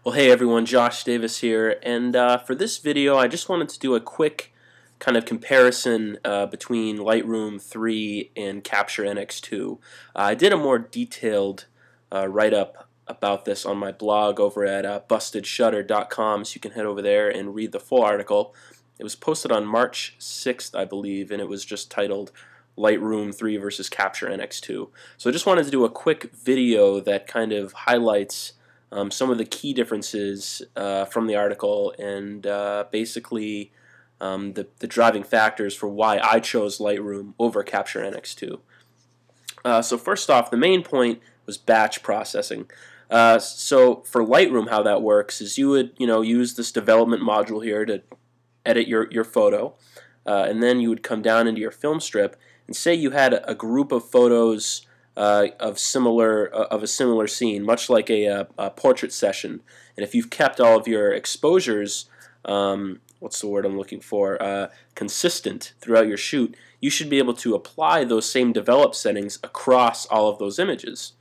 Well, hey everyone, Josh Davis here, and for this video I just wanted to do a quick kind of comparison between Lightroom 3 and Capture NX2. I did a more detailed write-up about this on my blog over at bustedshutter.com, so you can head over there and read the full article. It was posted on March 6th, I believe, and it was just titled Lightroom 3 versus Capture NX2. So I just wanted to do a quick video that kind of highlights some of the key differences from the article and basically the driving factors for why I chose Lightroom over Capture NX2. So first off, the main point was batch processing. So for Lightroom, how that works is you would use this development module here to edit your photo, and then you would come down into your film strip and say you had a group of photos of a similar scene, much like a portrait session. And if you've kept all of your exposures, what's the word I'm looking for, consistent throughout your shoot, you should be able to apply those same develop settings across all of those images.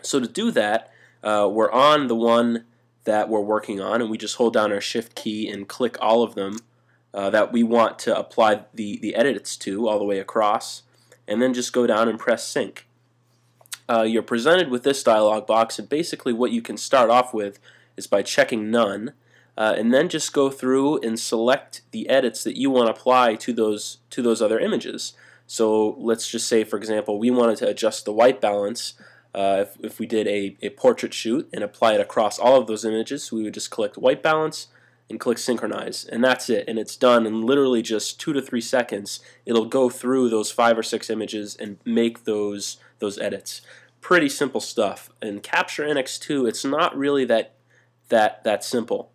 So to do that, we're on the one that we're working on, and we just hold down our Shift key and click all of them that we want to apply the edits to all the way across, and then just go down and press sync. You're presented with this dialog box, and basically what you can start off with is by checking none, and then just go through and select the edits that you want to apply to those other images. So let's just say, for example, we wanted to adjust the white balance. If we did a portrait shoot and apply it across all of those images, we would just click white balance and click synchronize, and that's it, and it's done in literally just 2 to 3 seconds. It'll go through those 5 or 6 images and make those edits. Pretty simple stuff. In Capture NX2, it's not really that simple.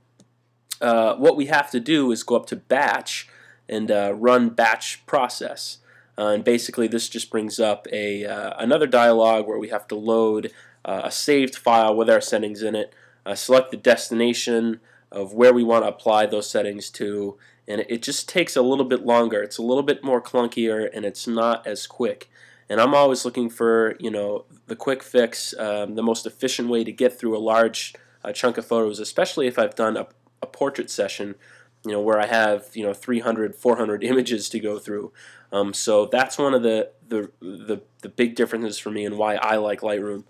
What we have to do is go up to batch and run batch process. And basically this just brings up another dialog where we have to load a saved file with our settings in it, select the destination of where we want to apply those settings to, and it just takes a little bit longer. It's a little bit more clunkier, and it's not as quick. And I'm always looking for the quick fix, the most efficient way to get through a large chunk of photos, especially if I've done a portrait session, where I have 300, 400 images to go through. So that's one of the big differences for me and why I like Lightroom.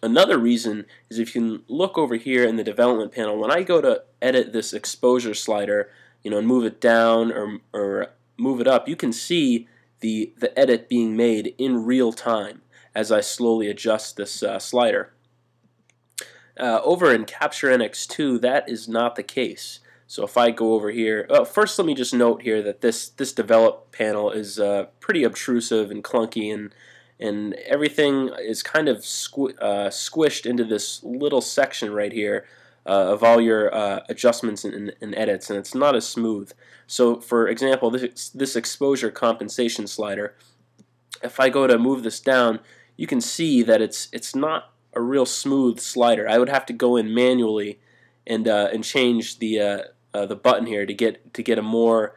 Another reason is if you can look over here in the development panel, when I go to edit this exposure slider, and move it down or move it up, you can see the edit being made in real time as I slowly adjust this slider. Over in Capture NX2, that is not the case. So if I go over here, first let me just note here that this develop panel is pretty obtrusive and clunky, and everything is kind of squished into this little section right here of all your adjustments and edits, and it's not as smooth. So for example, this exposure compensation slider, if I go to move this down, you can see that it's not a real smooth slider. I would have to go in manually and change the button here to get a more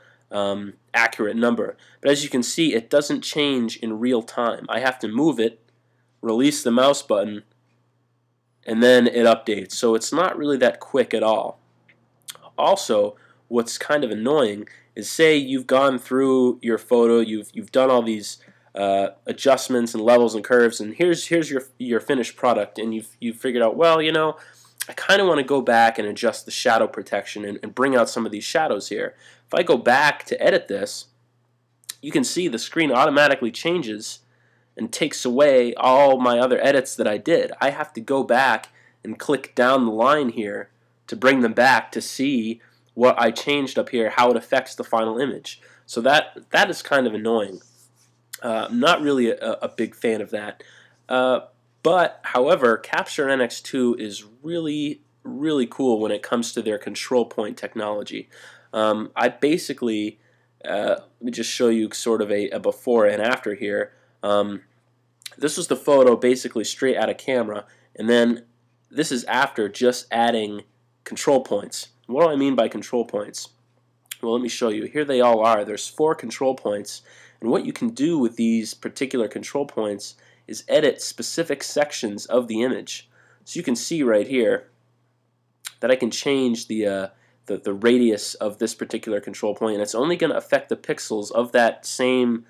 accurate number. But as you can see, it doesn't change in real time. I have to move it, release the mouse button, and then it updates. So it's not really that quick at all. Also, what's kind of annoying is, say you've gone through your photo, you've done all these adjustments and levels and curves, and here's your finished product, and you've figured out, well, I kind of want to go back and adjust the shadow protection and bring out some of these shadows here. If I go back to edit this, you can see the screen automatically changes and takes away all my other edits that I did. I have to go back and click down the line here to bring them back to see what I changed up here, how it affects the final image. So that is kind of annoying. I'm not really a big fan of that. But, however, Capture NX2 is really, really cool when it comes to their control point technology. I basically, let me just show you sort of a before and after here. This was the photo basically straight out of camera, and then this is after just adding control points. What do I mean by control points? Well, let me show you. Here they all are. There's 4 control points, and what you can do with these particular control points is edit specific sections of the image. So you can see right here, that I can change the radius of this particular control point, and it's only going to affect the pixels of that same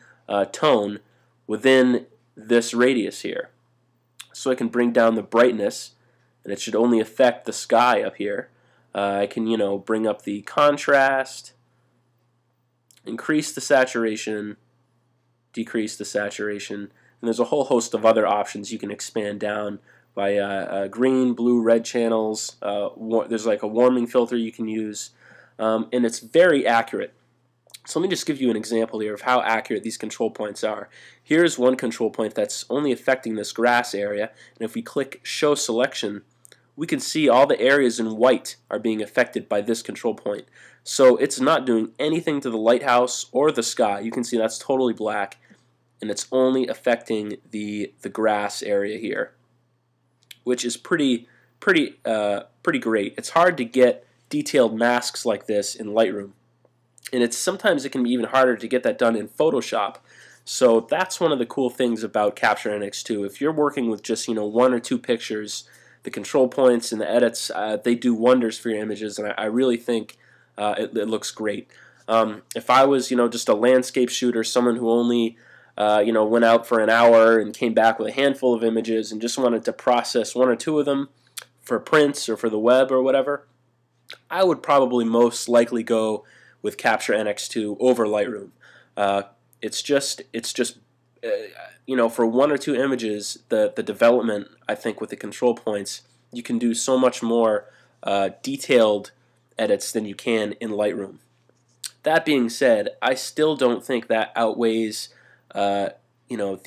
tone within this radius here. So I can bring down the brightness, and it should only affect the sky up here. I can, bring up the contrast, increase the saturation, decrease the saturation, and there's a whole host of other options you can expand down by green, blue, red channels. There's like a warming filter you can use, and it's very accurate. So let me just give you an example here of how accurate these control points are. Here's one control point that's only affecting this grass area, and if we click Show Selection, we can see all the areas in white are being affected by this control point. So it's not doing anything to the lighthouse or the sky. You can see that's totally black, and it's only affecting the grass area here, which is pretty great. It's hard to get detailed masks like this in Lightroom, and sometimes it can be even harder to get that done in Photoshop. So that's one of the cool things about Capture NX2. If you're working with just one or two pictures, the control points and the edits, they do wonders for your images, and I really think it looks great. If I was just a landscape shooter, someone who only went out for an hour and came back with a handful of images and just wanted to process one or two of them for prints or for the web or whatever, I would probably most likely go with Capture NX2 over Lightroom. It's just for one or two images, the development, I think, with the control points, you can do so much more detailed edits than you can in Lightroom. That being said, I still don't think that outweighs the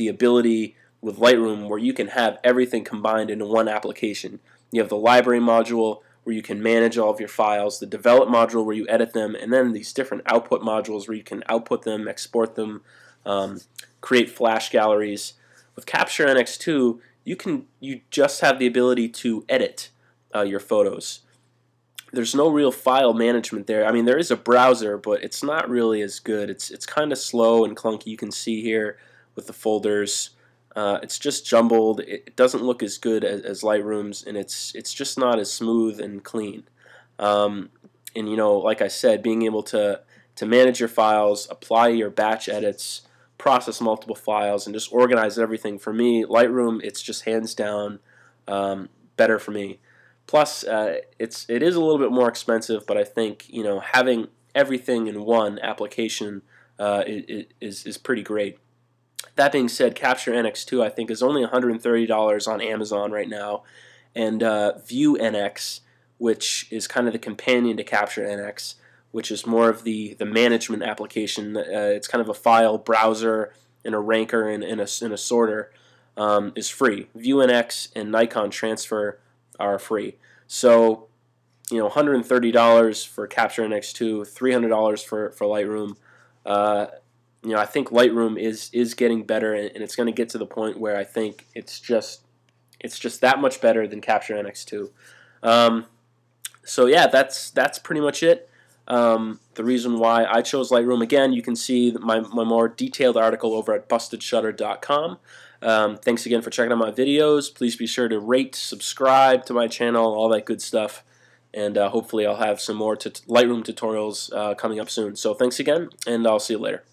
ability with Lightroom where you can have everything combined into one application. You have the library module where you can manage all of your files, the develop module where you edit them, and then these different output modules where you can output them, export them, create flash galleries. With Capture NX2, you just have the ability to edit your photos. There's no real file management there. I mean, there is a browser, but it's not really as good. It's kind of slow and clunky. You can see here with the folders. It's just jumbled. It doesn't look as good as Lightroom's, and it's just not as smooth and clean. And like I said, being able to manage your files, apply your batch edits, process multiple files, and just organize everything. For me, Lightroom, it's just hands down better for me. Plus, it is a little bit more expensive, but I think having everything in one application is pretty great. That being said, Capture NX2 I think is only $130 on Amazon right now, and View NX, which is kind of the companion to Capture NX, which is more of the management application. It's kind of a file browser and a ranker and a sorter, is free. View NX and Nikon Transfer are free. So, $130 for Capture NX2, $300 for Lightroom. I think Lightroom is getting better, and it's going to get to the point where I think it's just that much better than Capture NX2. So yeah, that's pretty much it. The reason why I chose Lightroom, again, you can see my more detailed article over at bustedshutter.com. Thanks again for checking out my videos. Please be sure to rate, subscribe to my channel, all that good stuff. And hopefully I'll have some more Lightroom tutorials coming up soon. So thanks again, and I'll see you later.